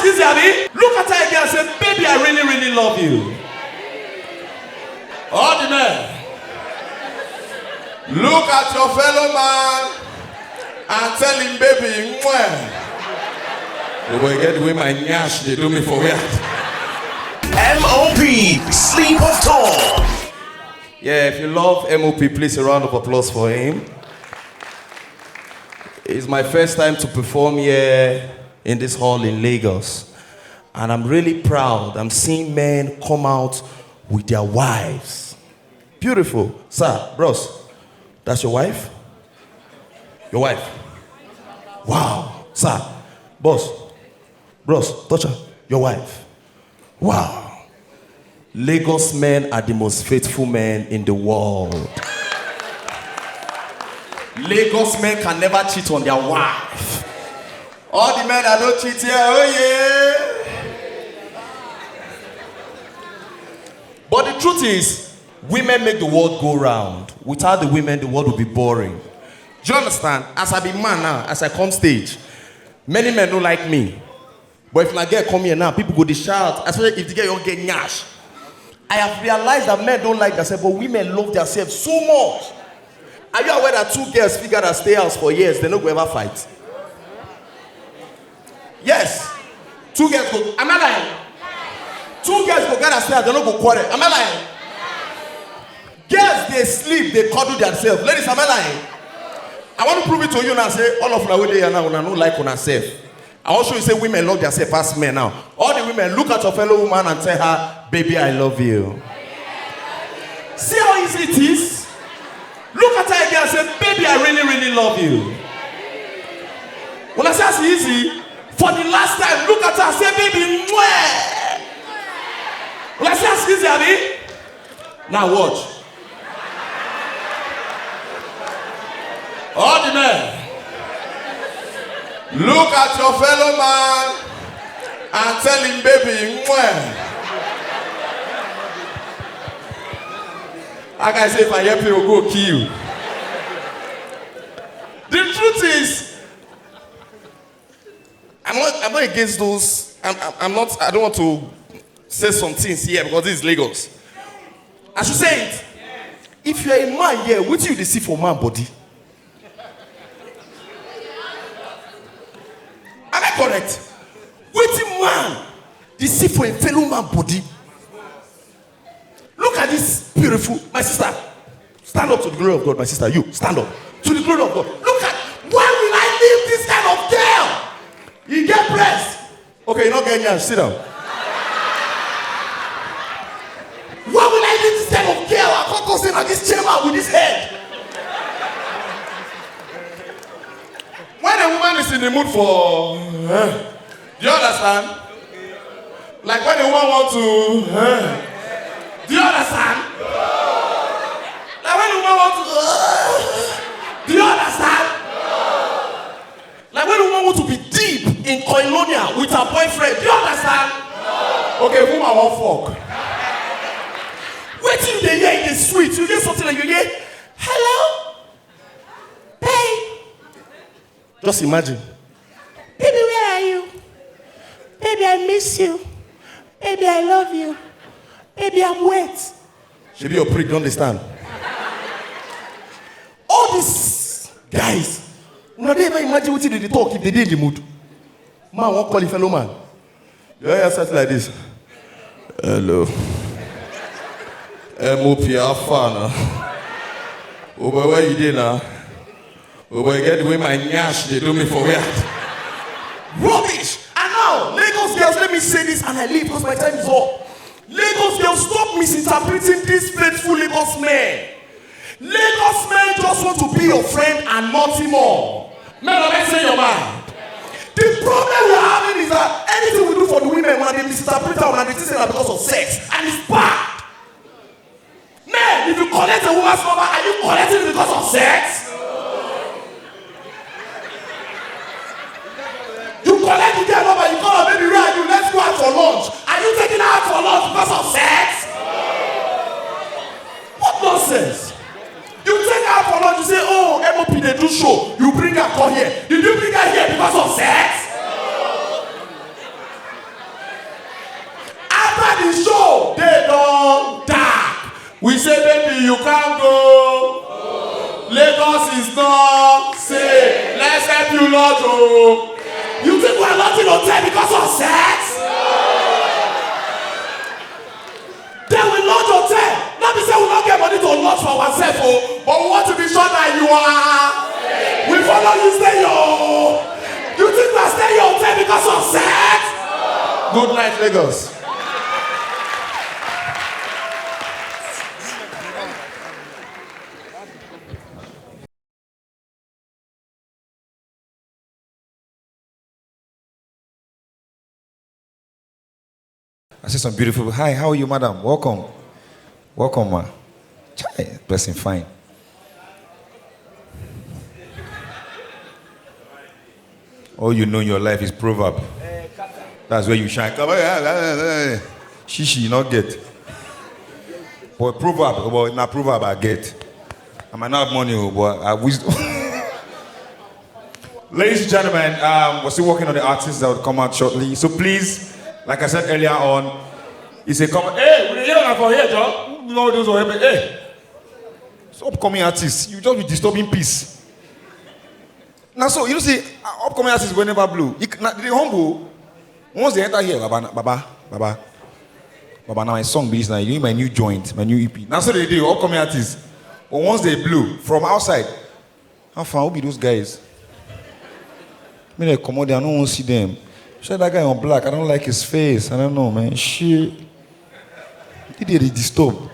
easy, Abby? Look at her again and say, baby, I really, really love you. All the men. Look at your fellow man and tell him, baby, mwah. The boy get the way my nyash, they do me for weird. M.O.P. Slip of Tongue. Yeah, if you love M.O.P, please a round of applause for him. It's my first time to perform here in this hall in Lagos. And I'm really proud. I'm seeing men come out with their wives. Beautiful. Sir, bros, that's your wife? Your wife? Wow. Sir, boss, bros, touch her. Your wife. Wow. Lagos men are the most faithful men in the world. Lagos men can never cheat on their wife. All the men that don't cheat here, oh yeah. But the truth is, women make the world go round. Without the women, the world would be boring. Do you understand? As I be man now, as I come stage, many men don't like me. But if my girl come here now, people go to shout, especially if the girl don't get nyash. I have realized that men don't like themselves, but women love themselves so much. Are you aware that 2 girls figure out stay house for years, they don't go ever fight? Yes. 2 girls go, am I lying? 2 girls go gather stay house, they don't go quarrel. Am I lying? Girls, they sleep, they cuddle themselves. Ladies, am I lying? I want to prove it to you now. Say, all of you there now, you don't like on herself. I want to show you, say, women love themselves as men now. All the women, look at your fellow woman and tell her, baby, I love you. See how easy it is? Look at her again and say, baby, I really, really love you. When I say it's easy, for the last time, look at her and say, baby, mwah. When I say it's easy, Abby, now watch. All the men, look at your fellow man and tell him, baby, mwah. Like I say, if I help you, I'll go kill you. The truth is, I'm not against those. I don't want to say some things here because this is Lagos. I should say it. If you're a man here, what do you see for man body? Am I correct? What man they see for a fellow man body? Look at this beautiful, my sister. Stand up to the glory of God, my sister. You stand up to the glory of God. Look at, why will I leave this kind of girl? You get breast. Okay, you're not getting here. Sit down. Why will I leave this kind of girl? I can't go sit on this chamber with this head. When a woman is in the mood for, do you understand? Like when a woman wants to, do you understand? Like when a woman wants to, do you understand? Like when a woman wants to be deep in koinonia with her boyfriend, do you understand? Okay, woman won't fuck. Wait till they hear it is sweet. You hear something like you hear, hello, babe. Just imagine. Baby, where are you? Baby, I miss you. Baby, I love you. Baby, I'm wet. Should be your prick, don't understand? All these guys, you don't even imagine what they talk if they did in the mood. Man won't call a fellow man. You hear something like this. Hello. M.O.P. Afana. Oh boy, where you did now? Oh boy, get the way my nyash, they do me for weird. Rubbish! And now, Lagos girls, let me say this and I leave because my time is up. Lagos girls, stop misinterpreting these faithful Lagos men. Lagos men just want to be your friend and nothing more. Men, let's say your mind. The problem we're having is that anything we do for the women, when they misinterpret her, when they say that because of sex, and it's bad. Men, if you collect a woman's number, are you collecting it because of sex? You collect the girl number, you call her baby right, you let's go out for lunch. Are you taking her out for lunch because of sex? What nonsense? You take her out for lunch, you say, oh, M.O.P. they do show. You bring her come here. Did you bring her here because of sex? you can't go. Lagos is not safe. Let's help you, Lord. Oh. You think we're not in hotel because of sex? Then we lodge hotel. Not be say we don't get money to lodge for ourselves, oh, but we want to be sure that you are. We follow you, stay your. You think we are staying your hotel because of sex? Good night, Lagos. I see some beautiful people. Hi, how are you, madam? Welcome. Welcome, ma. Chai, blessing, fine. All you know in your life is proverb. That's where you shine. Come on, shishi, you not get. But proverb, but not proverb I get. I might not have money, but I wisdom. Ladies and gentlemen, we're still working on the artists that will come out shortly. So please, like I said earlier on, it's a comment. Hey, we're here for here, John. No, those are hey. So upcoming artists, you just be disturbing peace. Now, so you see, upcoming artists will never blow. They humble. Once they enter here, Baba. Now my song be this now. You need my new joint, my new EP. Now so they do upcoming artists. But once they blow from outside, how far will be those guys? I mean, they come out there, I don't want to see them. Show that guy on black. I don't like his face. I don't know, man. Shit. Did they disturb?